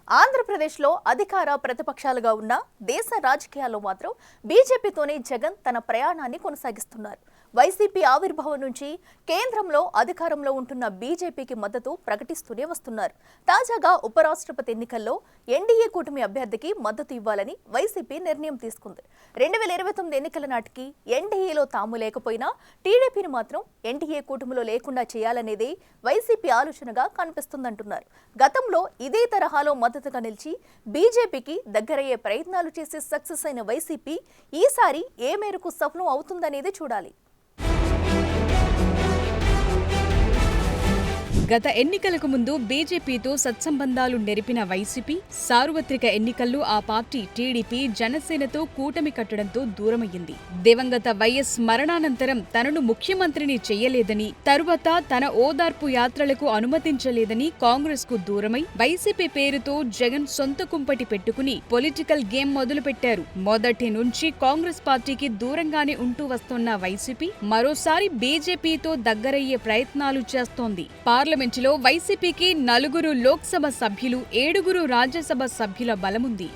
ఆంధ్రప్రదేశ్లో అధికార ప్రతిపక్షాలుగా ఉన్న దేశ రాజకీయాల్లో మాత్రం బీజేపీతోనే జగన్ తన ప్రయాణాన్ని కొనసాగిస్తున్నారు. వైసీపీ ఆవిర్భావం నుంచి కేంద్రంలో అధికారంలో ఉంటున్న బీజేపీకి మద్దతు ప్రకటిస్తూనే వస్తున్నారు. తాజాగా ఉపరాష్ట్రపతి ఎన్నికల్లో ఎన్డీఏ కూటమి అభ్యర్థికి మద్దతు ఇవ్వాలని వైసీపీ నిర్ణయం తీసుకుంది. 2029 ఎన్నికల నాటికి ఎన్డీఏలో తాము లేకపోయినా టీడీపీని మాత్రం ఎన్డీఏ కూటమిలో లేకుండా చేయాలనేదే వైసీపీ ఆలోచనగా కనిపిస్తుందంటున్నారు. గతంలో ఇదే తరహాలో మద్దతుగా నిలిచి బీజేపీకి దగ్గరయ్యే ప్రయత్నాలు చేసి సక్సెస్ అయిన వైసీపీ ఈసారి ఏ మేరకు సఫలం అవుతుందనేది చూడాలి. గత ఎన్నికలకు ముందు బీజేపీతో సత్సంబంధాలు నెరిపిన వైసీపీ సార్వత్రిక ఎన్నికల్లో ఆ పార్టీ టీడీపీ జనసేనతో కూటమి కట్టడంతో దూరమయ్యింది. దివంగత వైఎస్ మరణానంతరం తనను ముఖ్యమంత్రిని చెయ్యలేదని, తరువాత తన ఓదార్పు యాత్రలకు అనుమతించలేదని కాంగ్రెస్ కు దూరమై వైసీపీ పేరుతో జగన్ సొంత కుంపటి పెట్టుకుని పొలిటికల్ గేమ్ మొదలుపెట్టారు. మొదటి నుంచి కాంగ్రెస్ పార్టీకి దూరంగానే ఉంటూ వస్తోన్న వైసీపీ మరోసారి బీజేపీతో దగ్గరయ్యే ప్రయత్నాలు చేస్తోంది. పార్లమెంటులో వైసీపీకి 4 లోక్సభ సభ్యులు, 7 రాజ్యసభ సభ్యుల బలముంది.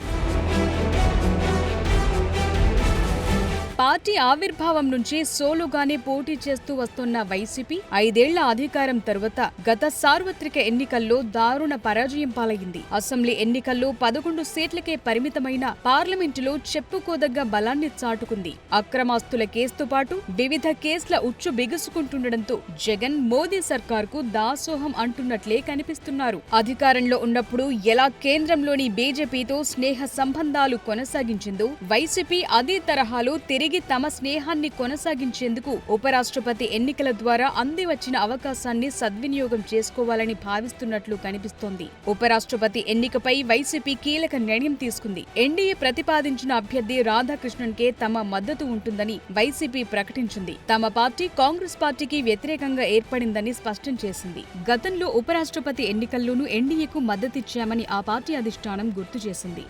పార్టీ ఆవిర్భావం నుంచి సోలోగానే పోటీ చేస్తూ వస్తున్న వైసీపీ 5 ఏళ్ల అధికారం తరువాత గత సార్వత్రిక ఎన్నికల్లో దారుణ పరాజయం పాలైంది. అసెంబ్లీ ఎన్నికల్లో 11 సీట్లకే పరిమితమైన పార్లమెంటులో చెప్పుకోదగ్గ బలాన్ని చాటుకుంది. అక్రమాస్తుల కేసుతో పాటు వివిధ కేసుల ఉచ్చు బిగుసుకుంటుండటంతో జగన్ మోదీ సర్కార్కు దాసోహం అంటున్నట్లే కనిపిస్తున్నారు. అధికారంలో ఉన్నప్పుడు ఎలా కేంద్రంలోని బీజేపీతో స్నేహ సంబంధాలు కొనసాగించిందో వైసీపీ అదే తరహాలో తిరిగి తమ స్నేహాన్ని కొనసాగించేందుకు ఉపరాష్ట్రపతి ఎన్నికల ద్వారా అంది వచ్చిన అవకాశాన్ని సద్వినియోగం చేసుకోవాలని భావిస్తున్నట్లు కనిపిస్తోంది. ఉపరాష్ట్రపతి ఎన్నికపై వైసీపీ కీలక నిర్ణయం తీసుకుంది. ఎన్డీఏ ప్రతిపాదించిన అభ్యర్థి రాధాకృష్ణన్కే తమ మద్దతు ఉంటుందని వైసీపీ ప్రకటించింది. తమ పార్టీ కాంగ్రెస్ పార్టీకి వ్యతిరేకంగా ఏర్పడిందని స్పష్టం చేసింది. గతంలో ఉపరాష్ట్రపతి ఎన్నికల్లోనూ ఎన్డీఏకు మద్దతిచ్చామని ఆ పార్టీ అధిష్టానం గుర్తు చేసింది.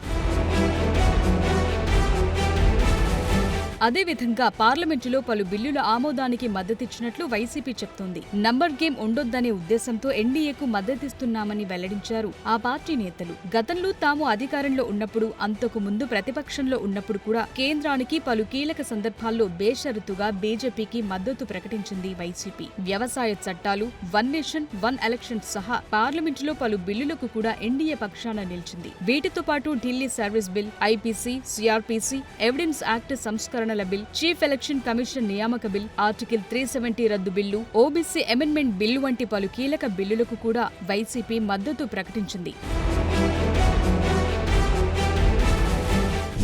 అదేవిధంగా పార్లమెంటులో పలు బిల్లుల ఆమోదానికి మద్దతిచ్చినట్లు వైసీపీ చెప్తోంది. నంబర్ గేమ్ ఉండొద్దనే ఉద్దేశంతో ఎన్డీఏకు మద్దతిస్తున్నామని వెల్లడించారు ఆ పార్టీ నేతలు. గతంలో తాము అధికారంలో ఉన్నప్పుడు, అంతకు ముందు ప్రతిపక్షంలో ఉన్నప్పుడు కూడా కేంద్రానికి పలు కీలక సందర్భాల్లో బేషరతుగా బీజేపీకి మద్దతు ప్రకటించింది వైసీపీ. వ్యవసాయ చట్టాలు, వన్ నేషన్ వన్ ఎలక్షన్ సహా పార్లమెంటులో పలు బిల్లులకు కూడా ఎన్డీఏ పక్షాన నిలిచింది. వీటితో పాటు Delhi service bill, IPC, CrPC, evidence act సంస్కరణ బిల్, చీఫ్ ఎలక్షన్ కమిషన్ నియామక బిల్, ఆర్టికల్ 370 రద్దు బిల్లు, ఓబీసీ అమెండ్మెంట్ బిల్లు వంటి పలు కీలక బిల్లులకు కూడా వైసీపీ మద్దతు ప్రకటించింది.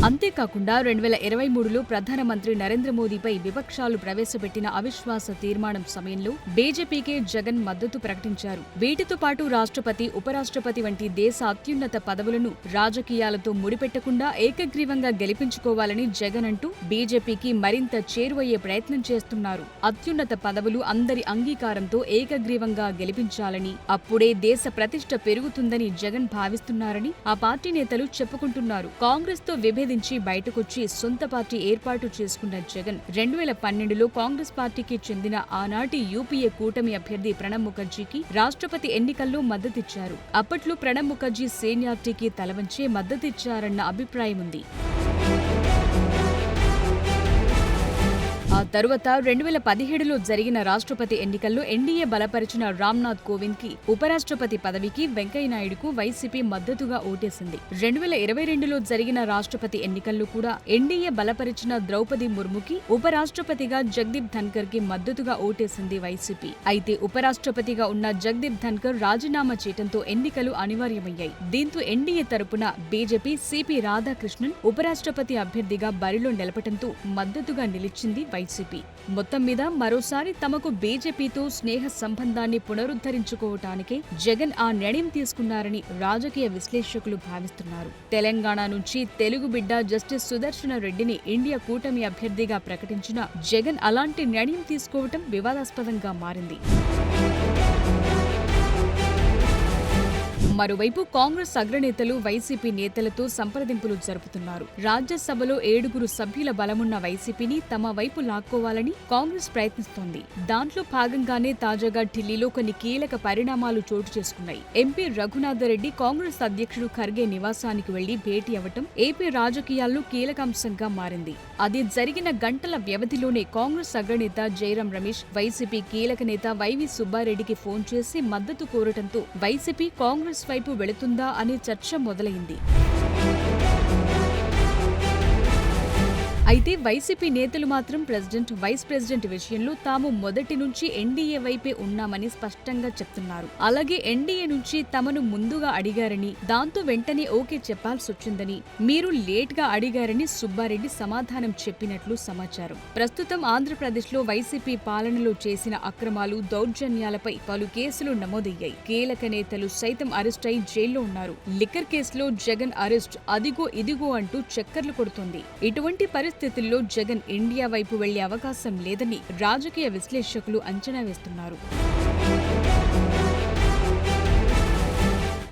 అంతేకాకుండా 2023లో ప్రధానమంత్రి నరేంద్ర మోదీపై విపక్షాలు ప్రవేశపెట్టిన అవిశ్వాస తీర్మానం సమయంలో బీజేపీకే జగన్ మద్దతు ప్రకటించారు. వీటితో పాటు రాష్ట్రపతి, ఉపరాష్ట్రపతి వంటి దేశ అత్యున్నత పదవులను రాజకీయాలతో ముడిపెట్టకుండా ఏకగ్రీవంగా గెలిపించుకోవాలని జగన్ అంటూ బీజేపీకి మరింత చేరువయ్యే ప్రయత్నం చేస్తున్నారు. అత్యున్నత పదవులు అందరి అంగీకారంతో ఏకగ్రీవంగా గెలిపించాలని, అప్పుడే దేశ ప్రతిష్ఠ పెరుగుతుందని జగన్ భావిస్తున్నారని ఆ పార్టీ నేతలు చెప్పుకుంటున్నారు. కాంగ్రెస్ తో విభేదించి బయటకొచ్చి సొంత పార్టీ ఏర్పాటు చేసుకున్న జగన్ 2012లో కాంగ్రెస్ పార్టీకి చెందిన ఆనాటి యూపీఏ కూటమి అభ్యర్థి ప్రణబ్ ముఖర్జీకి రాష్ట్రపతి ఎన్నికల్లో మద్దతిచ్చారు. అప్పట్లో ప్రణబ్ ముఖర్జీ సీనియారిటీకి తలవంచే మద్దతిచ్చారన్న అభిప్రాయం ఉంది. ఆ తరువాత 2017లో జరిగిన రాష్ట్రపతి ఎన్నికల్లో ఎన్డీఏ బలపరిచిన రామ్నాథ్ కోవింద్ కి ఉపరాష్ట్రపతి పదవికి వెంకయ్యనాయుడుకు వైసీపీ మద్దతుగా ఓటేసింది. 2022లో జరిగిన రాష్ట్రపతి ఎన్నికల్లో కూడా ఎన్డీఏ బలపరిచిన ద్రౌపది ముర్ముకి ఉపరాష్ట్రపతిగా జగదీప్ ధన్కర్ కి మద్దతుగా ఓటేసింది వైసీపీ. అయితే ఉపరాష్ట్రపతిగా ఉన్న జగదీప్ ధన్కర్ రాజీనామా చేయడంతో ఎన్నికలు అనివార్యమయ్యాయి. దీంతో ఎన్డీఏ తరపున బీజేపీ సిపి రాధాకృష్ణన్ ఉపరాష్ట్రపతి అభ్యర్థిగా బరిలో నిలపడంతో మద్దతుగా నిలిచింది వైసీపీ. మొత్తం మీద మరోసారి తమకు బీజేపీతో స్నేహ సంబంధాన్ని పునరుద్ధరించుకోవటానికే జగన్ ఆ నిర్ణయం తీసుకున్నారని రాజకీయ విశ్లేషకులు భావిస్తున్నారు. తెలంగాణ నుంచి తెలుగు బిడ్డ జస్టిస్ సుదర్శన రెడ్డిని ఇండియా కూటమి అభ్యర్థిగా ప్రకటించిన జగన్ అలాంటి నిర్ణయం తీసుకోవటం వివాదాస్పదంగా మారింది. మరోవైపు కాంగ్రెస్ అగ్రనేతలు వైసీపీ నేతలతో సంప్రదింపులు జరుపుతున్నారు. రాజ్యసభలో 7 సభ్యుల బలమున్న వైసీపీని తమ వైపు లాక్కోవాలని కాంగ్రెస్ ప్రయత్నిస్తోంది. దాంట్లో భాగంగానే తాజాగా ఢిల్లీలో కొన్ని కీలక పరిణామాలు చోటు చేసుకున్నాయి. ఎంపీ రఘునాథరెడ్డి కాంగ్రెస్ అధ్యక్షుడు ఖర్గే నివాసానికి వెళ్లి భేటీ అవ్వటం ఏపీ రాజకీయాల్లో కీలకాంశంగా మారింది. అది జరిగిన గంటల వ్యవధిలోనే కాంగ్రెస్ అగ్రనేత జైరాం రమేష్ వైసీపీ కీలక నేత వైవి సుబ్బారెడ్డికి ఫోన్ చేసి మద్దతు కోరటంతో వైసీపీ కాంగ్రెస్ వైపు వెళుతుందా అనే చర్చ మొదలైంది. అయితే వైసీపీ నేతలు మాత్రం ప్రెసిడెంట్, వైస్ ప్రెసిడెంట్ విషయంలో తాము మొదటి నుంచి ఎన్డీఏ వైపే ఉన్నామని స్పష్టంగా చెప్తున్నారు. అలాగే ఎన్డీఏ నుంచి తమను ముందుగా అడిగారని, దాంతో వెంటనే ఓకే చెప్పాల్సొచ్చిందని, మీరు లేట్ గా అడిగారని సుబ్బారెడ్డి సమాధానం చెప్పినట్లు సమాచారం. ప్రస్తుతం ఆంధ్రప్రదేశ్లో వైసీపీ పాలనలో చేసిన అక్రమాలు, దౌర్జన్యాలపై పలు కేసులు నమోదయ్యాయి. కీలక నేతలు సైతం అరెస్ట్ అయి జైల్లో ఉన్నారు. లిక్కర్ కేసులో జగన్ అరెస్ట్ అదిగో ఇదిగో అంటూ చక్కర్లు కొడుతోంది. ఇటువంటి పరిస్థితుల్లో జగన్ ఇండియా వైపు వెళ్లే అవకాశం లేదని రాజకీయ విశ్లేషకులు అంచనా వేస్తున్నారు.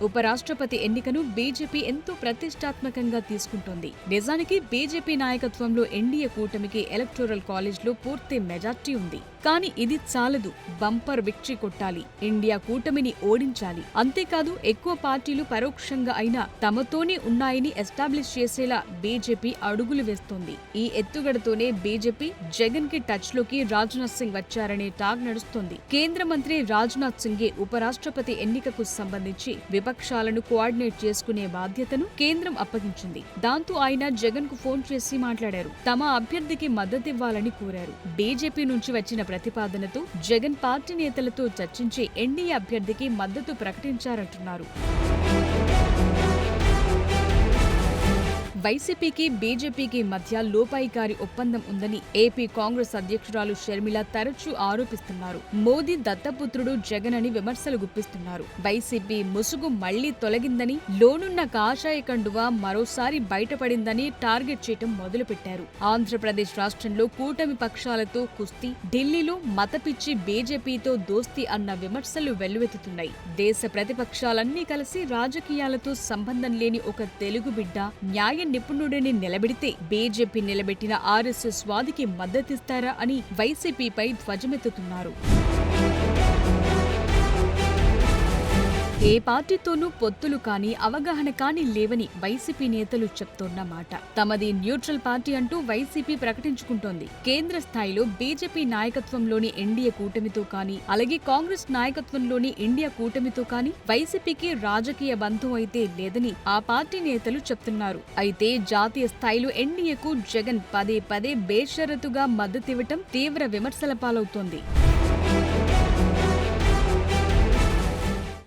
ఉపరాష్ట్రపతి ఎన్నికను బీజేపీ ఎంతో ప్రతిష్టాత్మకంగా తీసుకుంటోంది. నిజానికి బీజేపీ నాయకత్వంలో ఎన్డీఏ కూటమికి ఎలక్టోరల్ కాలేజ్లో పూర్తి మెజార్టీ ఉంది. కానీ ఇది చాలదు. బంపర్ విక్టరీ కొట్టాలి. ఇండియా కూటమిని ఓడించాలి. అంతేకాదు ఎక్కువ పార్టీలు పరోక్షంగా అయినా తమతోనే ఉన్నాయని ఎస్టాబ్లిష్ చేసేలా బీజేపీ అడుగులు వేస్తోంది. ఈ ఎత్తుగడతోనే బీజేపీ జగన్ కి టచ్ లోకి రాజ్నాథ్ సింగ్ వచ్చారనే టాక్ నడుస్తోంది. కేంద్ర మంత్రి రాజ్నాథ్ సింగే ఉపరాష్ట్రపతి ఎన్నికకు సంబంధించి విపక్షాలను కోఆర్డినేట్ చేసుకునే బాధ్యతను కేంద్రం అప్పగించింది. దాంతో ఆయన జగన్ కు ఫోన్ చేసి మాట్లాడారు. తమ అభ్యర్థికి మద్దతివ్వాలని కోరారు. బీజేపీ నుంచి వచ్చిన ప్రతిపాదనతో జగన్ పార్టీ నేతలతో చర్చించి ఎన్డీఏ అభ్యర్థికి మద్దతు ప్రకటించారంటున్నారు. వైసీపీకి బీజేపీకి మధ్య లోపాయికారి ఒప్పందం ఉందని ఏపీ కాంగ్రెస్ అధ్యక్షురాలు షర్మిల తరచూ ఆరోపిస్తున్నారు. మోదీ దత్తపుత్రుడు జగన్ అని విమర్శలు గుప్పిస్తున్నారు. వైసీపీ ముసుగు మళ్లీ తొలగిందని, లోనున్న కాషాయ కండువా మరోసారి బయటపడిందని టార్గెట్ చేయటం మొదలుపెట్టారు. ఆంధ్రప్రదేశ్ రాష్ట్రంలో కూటమి పక్షాలతో కుస్తీ, ఢిల్లీలో మతపిచ్చి బీజేపీతో దోస్తీ అన్న విమర్శలు వెల్లువెత్తుతున్నాయి. దేశ ప్రతిపక్షాలన్నీ కలిసి రాజకీయాలతో సంబంధం లేని ఒక తెలుగు బిడ్డ, న్యాయ నిపుణుడిని నిలబెడితే బీజేపీ నిలబెట్టిన ఆర్ఎస్ఎస్ వాదికి మద్దతిస్తారా అని వైసీపీపై ధ్వజమెత్తుతున్నారు. ఏ పార్టీతోనూ పొత్తులు కానీ అవగాహన కానీ లేవని వైసీపీ నేతలు చెప్తోన్న మాట. తమది న్యూట్రల్ పార్టీ అంటూ వైసీపీ ప్రకటించుకుంటోంది. కేంద్ర స్థాయిలో బీజేపీ నాయకత్వంలోని ఎన్డీఏ కూటమితో కానీ, అలాగే కాంగ్రెస్ నాయకత్వంలోని ఇండియా కూటమితో కానీ వైసీపీకి రాజకీయ బంధం అయితే లేదని ఆ పార్టీ నేతలు చెప్తున్నారు. అయితే జాతీయ స్థాయిలో ఎన్డీఏకు జగన్ పదే పదే బేషరతుగా మద్దతివ్వటం తీవ్ర విమర్శల పాలవుతోంది.